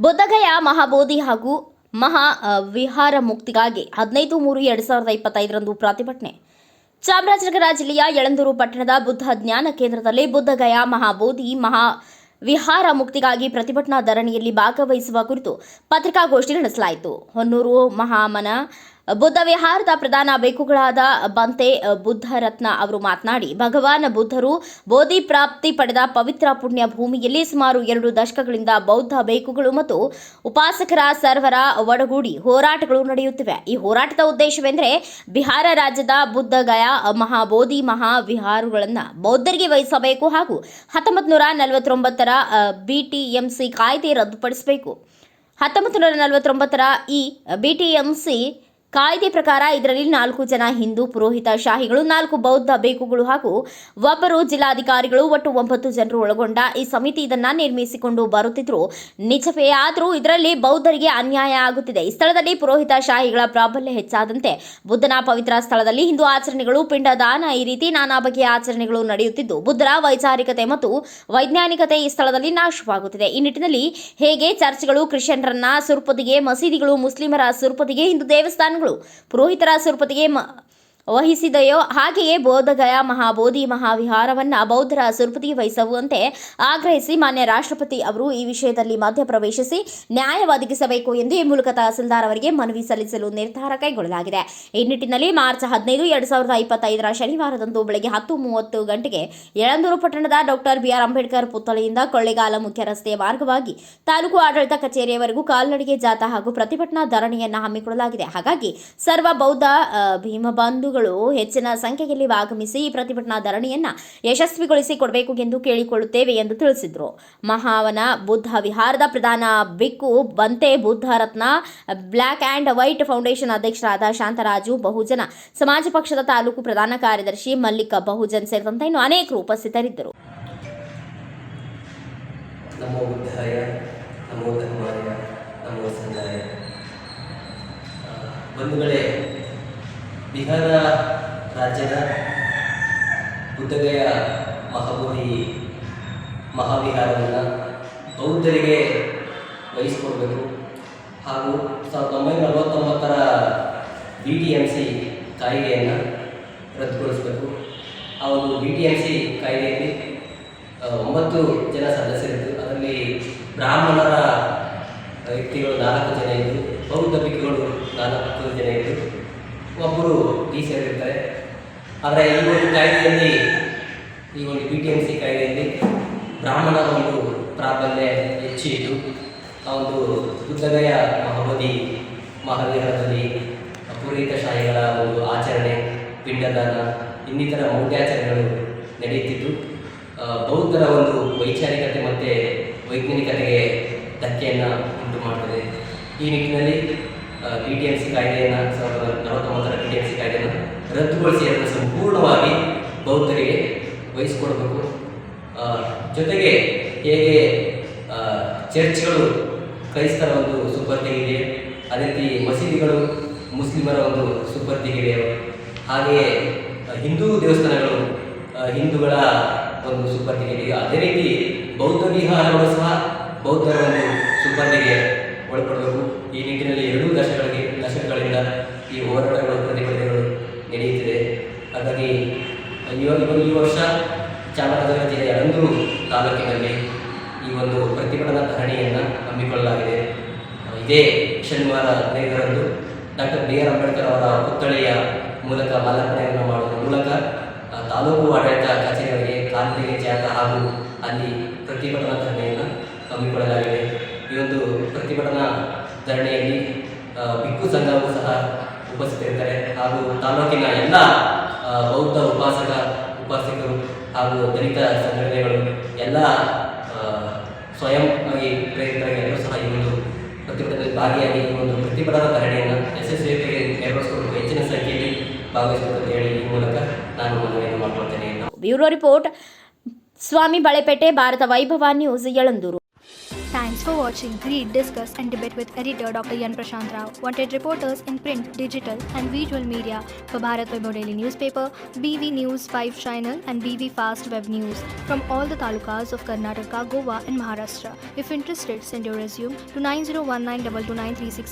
ಬುದ್ಧಗಯ ಮಹಾಬೋಧಿ ಹಾಗೂ ಮಹಾ ವಿಹಾರ ಮುಕ್ತಿಗಾಗಿ 15/3/2025 ಪ್ರತಿಭಟನೆ. ಚಾಮರಾಜನಗರ ಜಿಲ್ಲೆಯ ಯಳಂದೂರು ಪಟ್ಟಣದ ಬುದ್ಧ ಜ್ಞಾನ ಕೇಂದ್ರದಲ್ಲಿ ಬುದ್ಧಗಯ ಮಹಾಬೋಧಿ ಮಹಾ ವಿಹಾರ ಮುಕ್ತಿಗಾಗಿ ಪ್ರತಿಭಟನಾ ಧರಣಿಯಲ್ಲಿ ಭಾಗವಹಿಸುವ ಕುರಿತು ಪತ್ರಿಕಾಗೋಷ್ಠಿ ನಡೆಸಲಾಯಿತು. ಹೊನ್ನೂರು ಮಹಾಮನ ಬುದ್ಧ ವಿಹಾರದ ಪ್ರಧಾನ ಬೇಕುಗಳಾದ ಬಂತೆ ಬುದ್ಧರತ್ನ ಅವರು ಮಾತನಾಡಿ, ಭಗವಾನ್ ಬುದ್ಧರು ಬೋಧಿ ಪ್ರಾಪ್ತಿ ಪಡೆದ ಪವಿತ್ರ ಪುಣ್ಯ ಭೂಮಿಯಲ್ಲಿ ಸುಮಾರು 2 ದಶಕಗಳಿಂದ ಬೌದ್ಧ ಬೇಕುಗಳು ಮತ್ತು ಉಪಾಸಕರ ಸರ್ವರ ಒಡಗೂಡಿ ಹೋರಾಟಗಳು ನಡೆಯುತ್ತಿವೆ. ಈ ಹೋರಾಟದ ಉದ್ದೇಶವೆಂದರೆ ಬಿಹಾರ ರಾಜ್ಯದ ಬುದ್ಧಗಯ ಮಹಾಬೋಧಿ ಮಹಾ ವಿಹಾರಗಳನ್ನು ಬೌದ್ಧರಿಗೆ ವಹಿಸಬೇಕು ಹಾಗೂ 1949ರ BTMC ಕಾಯ್ದೆ ರದ್ದುಪಡಿಸಬೇಕು. 1949ರ ಈ BTMC ಕಾಯ್ದೆ ಪ್ರಕಾರ ಇದರಲ್ಲಿ 4 ಜನ ಹಿಂದೂ ಪುರೋಹಿತ ಶಾಹಿಗಳು, 4 ಬೌದ್ಧ ಬೇಕುಗಳು ಹಾಗೂ 1 ಜಿಲ್ಲಾಧಿಕಾರಿಗಳು, ಒಟ್ಟು 9 ಜನರು ಒಳಗೊಂಡ ಈ ಸಮಿತಿ ಇದನ್ನು ನಿರ್ಮಿಸಿಕೊಂಡು ಬರುತ್ತಿದ್ರು. ನಿಜವೇ ಆದರೂ ಇದರಲ್ಲಿ ಬೌದ್ಧರಿಗೆ ಅನ್ಯಾಯ ಆಗುತ್ತಿದೆ. ಈ ಸ್ಥಳದಲ್ಲಿ ಪುರೋಹಿತ ಶಾಹಿಗಳ ಪ್ರಾಬಲ್ಯ ಹೆಚ್ಚಾದಂತೆ ಬುದ್ಧನ ಪವಿತ್ರ ಸ್ಥಳದಲ್ಲಿ ಹಿಂದೂ ಆಚರಣೆಗಳು, ಪಿಂಡದಾನ, ಈ ರೀತಿ ನಾನಾ ಬಗೆಯ ಆಚರಣೆಗಳು ನಡೆಯುತ್ತಿದ್ದು ಬುದ್ಧರ ವೈಚಾರಿಕತೆ ಮತ್ತು ವೈಜ್ಞಾನಿಕತೆ ಈ ಸ್ಥಳದಲ್ಲಿ ನಾಶವಾಗುತ್ತಿದೆ. ಈ ನಿಟ್ಟಿನಲ್ಲಿ ಹೇಗೆ ಚರ್ಚ್ಗಳು ಕ್ರಿಶ್ಚಿಯನ್ನರನ್ನ ಸುರುಪದಿಗೆ, ಮಸೀದಿಗಳು ಮುಸ್ಲಿಮರ ಸುರುಪದಿಗೆ, ಹಿಂದೂ ದೇವಸ್ಥಾನಗಳು ಪುರೋಹಿತರ ಸುರುಪದಿಗೆ ವಹಿಸಿದೆಯೋ ಹಾಗೆಯೇ ಬೋಧಗಯ ಮಹಾಬೋಧಿ ಮಹಾವಿಹಾರವನ್ನು ಬೌದ್ಧರ ಸುರುಪದಿಗೆ ವಹಿಸುವಂತೆ ಆಗ್ರಹಿಸಿ ಮಾನ್ಯ ರಾಷ್ಟ್ರಪತಿ ಅವರು ಈ ವಿಷಯದಲ್ಲಿ ಮಧ್ಯಪ್ರವೇಶಿಸಿ ನ್ಯಾಯ ಒದಗಿಸಬೇಕು ಎಂದು ಈ ಮೂಲಕ ತಹಸೀಲ್ದಾರ್ ಅವರಿಗೆ ಮನವಿ ಸಲ್ಲಿಸಲು ನಿರ್ಧಾರ ಕೈಗೊಳ್ಳಲಾಗಿದೆ. ಈ ನಿಟ್ಟಿನಲ್ಲಿ ಮಾರ್ಚ್ 15, 2025 ಶನಿವಾರದಂದು ಬೆಳಗ್ಗೆ 10:30 ಗಂಟೆಗೆ ಯಳಂದೂರು ಪಟ್ಟಣದ ಡಾಕ್ಟರ್ BR ಅಂಬೇಡ್ಕರ್ ಪುತ್ಥಳಿಯಿಂದ ಕೊಳ್ಳೇಗಾಲ ಮುಖ್ಯ ರಸ್ತೆಯ ಮಾರ್ಗವಾಗಿ ತಾಲೂಕು ಆಡಳಿತ ಕಚೇರಿಯವರೆಗೂ ಕಾಲ್ನಡಿಗೆ ಜಾಥಾ ಹಾಗೂ ಪ್ರತಿಭಟನಾ ಧರಣಿಯನ್ನು ಹಮ್ಮಿಕೊಳ್ಳಲಾಗಿದೆ. ಹಾಗಾಗಿ ಸರ್ವ ಬೌದ್ಧ ಭೀಮಬಂಧು ಹೆಚ್ಚಿನ ಸಂಖ್ಯೆಯಲ್ಲಿ ಆಗಮಿಸಿ ಈ ಪ್ರತಿಭಟನಾ ಧರಣಿಯನ್ನು ಯಶಸ್ವಿಗೊಳಿಸಿ ಕೊಡಬೇಕು ಎಂದು ಕೇಳಿಕೊಳ್ಳುತ್ತೇವೆ ಎಂದು ತಿಳಿಸಿದರು. ಮಹಾವನ ಬುದ್ಧ ವಿಹಾರದ ಪ್ರಧಾನ ಬಿಕ್ಕು ಬಂತೆ ಬುದ್ಧರತ್ನ, ಬ್ಲ್ಯಾಕ್ ಆ್ಯಂಡ್ ವೈಟ್ ಫೌಂಡೇಶನ್ ಅಧ್ಯಕ್ಷರಾದ ಶಾಂತರಾಜು, ಬಹುಜನ ಸಮಾಜ ಪಕ್ಷದ ತಾಲೂಕು ಪ್ರಧಾನ ಕಾರ್ಯದರ್ಶಿ ಮಲ್ಲಿಕ ಬಹುಜನ್ ಸೇರಿದಂತೆ ಇನ್ನು ಅನೇಕರು ಉಪಸ್ಥಿತರಿದ್ದರು. ನಮೋ ಬುದ್ಧಾಯ, ನಮೋ ಧರ್ಮಾಯ, ನಮೋ ಸಂಘಾಯ. ಬಂಧುಗಳೇ, ಬಿಹಾರ ರಾಜ್ಯದ ಬುದ್ಧಗಯ ಮಹಾಬೋಧಿ ಮಹಾವಿಹಾರವನ್ನು ಬೌದ್ಧರಿಗೆ ವಹಿಸಿಕೊಡಬೇಕು ಹಾಗೂ 1949ರ BTMC ಕಾಯ್ದೆಯನ್ನು ರದ್ದುಗೊಳಿಸಬೇಕು. ಆ ಒಂದು BTMC ಕಾಯ್ದೆಯಲ್ಲಿ 9 ಜನ ಸದಸ್ಯರಿದ್ದು ಅದರಲ್ಲಿ ಬ್ರಾಹ್ಮಣರ ವ್ಯಕ್ತಿಗಳು 4 ಜನ ಇದ್ದು, ಬೌದ್ಧ ಭಿಕ್ಷುಗಳು 4 ಜನ ಇದ್ದು, ಒಬ್ಬರು ಸೇರಿರ್ತಾರೆ. ಆದರೆ ಈ ಒಂದು ಕಾಯ್ದೆಯಲ್ಲಿ, ಈ ಒಂದು BTMC ಕಾಯ್ದೆಯಲ್ಲಿ ಬ್ರಾಹ್ಮಣರ ಒಂದು ಪ್ರಾಬಲ್ಯ ಹೆಚ್ಚಿದ್ದು ಆ ಒಂದು ಬುದ್ಧಗಯ ಮಹಾಬೋಧಿ ಮಹಾವಿಹಾರದಲ್ಲಿ ಪುರೋಹಿತ ಶಾಹಿಗಳ ಒಂದು ಆಚರಣೆ, ಪಿಂಡದಾನ, ಇನ್ನಿತರ ಮೌಢ್ಯಾಚರಣೆಗಳು ನಡೆಯುತ್ತಿದ್ದು ಬೌದ್ಧರ ಒಂದು ವೈಚಾರಿಕತೆ ಮತ್ತು ವೈಜ್ಞಾನಿಕತೆಗೆ ಧಕ್ಕೆಯನ್ನು ಉಂಟು ಮಾಡುತ್ತದೆ. ಈ ನಿಟ್ಟಿನಲ್ಲಿ BTMC ಕಾಯ್ದೆಯನ್ನು 1949ರ BTMC ಕಾಯ್ದೆಯನ್ನು ರದ್ದುಗೊಳಿಸಿ ಅದನ್ನು ಸಂಪೂರ್ಣವಾಗಿ ಬೌದ್ಧರಿಗೆ ವಹಿಸಿಕೊಡಬೇಕು. ಜೊತೆಗೆ ಹೇಗೆ ಚರ್ಚ್ಗಳು ಕ್ರೈಸ್ತರ ಒಂದು ಸುಪರ್ದಿಗಿದೆ, ಅದೇ ರೀತಿ ಮಸೀದಿಗಳು ಮುಸ್ಲಿಮರ ಒಂದು ಸುಪರ್ದಿಗಿವೆ, ಹಾಗೆಯೇ ಹಿಂದೂ ದೇವಸ್ಥಾನಗಳು ಹಿಂದೂಗಳ ಒಂದು ಸುಪರ್ದಿಗಿದೆ. ಅದೇ ರೀತಿ ಬೌದ್ಧ ವಿಹಾರಗಳು ಸಹ ಬೌದ್ಧರ ಒಂದು ಸುಪರ್ದಿಗೆ ಒಳಪಡಬೇಕು. ಈ ನಿಟ್ಟಿನಲ್ಲಿ 2 ದಶಕಗಳಿಂದ ಈ ಹೋರಾಟಗಳು, ಪ್ರತಿಭಟನೆಗಳು ನಡೆಯುತ್ತಿದೆ. ಹಾಗಾಗಿ ಈ ವರ್ಷ ಚಾಮರಾಜನಗರ ಜಿಲ್ಲೆಯ ಯಳಂದೂರು ತಾಲೂಕಿನಲ್ಲಿ ಈ ಒಂದು ಪ್ರತಿಭಟನಾ ಧರಣಿಯನ್ನು ಹಮ್ಮಿಕೊಳ್ಳಲಾಗಿದೆ. ಇದೇ ಶನಿವಾರ 15ರಂದು ಡಾಕ್ಟರ್ BR ಅಂಬೇಡ್ಕರ್ ಅವರ ಪುತ್ಥಳಿಯ ಮೂಲಕ ಮಾಲಾರ್ಪಣೆಯನ್ನು ಮಾಡುವ ಮೂಲಕ ತಾಲೂಕು ಆಡಳಿತ ಕಚೇರಿಯವರಿಗೆ ಕಾಲ್ನಡಿಗೆ ಜಾಥಾ ಹಾಗೂ ಅಲ್ಲಿ ಪ್ರತಿಭಟನಾ ಧರಣಿಯನ್ನು ಹಮ್ಮಿಕೊಳ್ಳಲಾಗಿದೆ. ಈ ಒಂದು ಪ್ರತಿಭಟನಾ ಧರಣಿಯಲ್ಲಿ ಭಿಕ್ಕು ಸಂಘವೂ ಸಹ ಉಪಸ್ಥಿತರಿರ್ತಾರೆ ಹಾಗೂ ತಾಲೂಕಿನ ಎಲ್ಲ ಬೌದ್ಧ ಉಪಾಸಕರು ಹಾಗೂ ದಲಿತ ಸಂಘಟನೆಗಳು ಎಲ್ಲ ಸ್ವಯಂ ಆಗಿ ಪ್ರೇರಿತರಾಗಿ ಎಲ್ಲರೂ ಸಹ ಈ ಒಂದು ಪ್ರತಿಭಟನೆಯಲ್ಲಿ ಭಾಗಿಯಾಗಿ ಈ ಒಂದು ಪ್ರತಿಭಟನಾ ಧರಣಿಯನ್ನು ಯಶಸ್ವಿಯಾಗಿ ನೆರವೇರಿಸಿಕೊಂಡು ಹೆಚ್ಚಿನ ಸಂಖ್ಯೆಯಲ್ಲಿ ಭಾಗವಹಿಸಬೇಕು ಹೇಳಿ ಈ ಮೂಲಕ ನಾನು ಮನವಿಯನ್ನು ಮಾಡಿಕೊಳ್ತೇನೆ. ಬ್ಯೂರೋ ರಿಪೋರ್ಟ್, ಸ್ವಾಮಿ ಬಳೆಪೇಟೆ, ಭಾರತ ವೈಭವ news, Yelandur. Thanks for watching. Read, discuss, and debate with editor Dr. Yan Prashant Rao. Wanted reporters in print, digital, and visual media for Bharat Vaibhav Daily Newspaper, BV News 5 Channel, and BV Fast Web News from all the talukas of Karnataka, Goa, and Maharashtra. If interested, send your resume to 9019229369.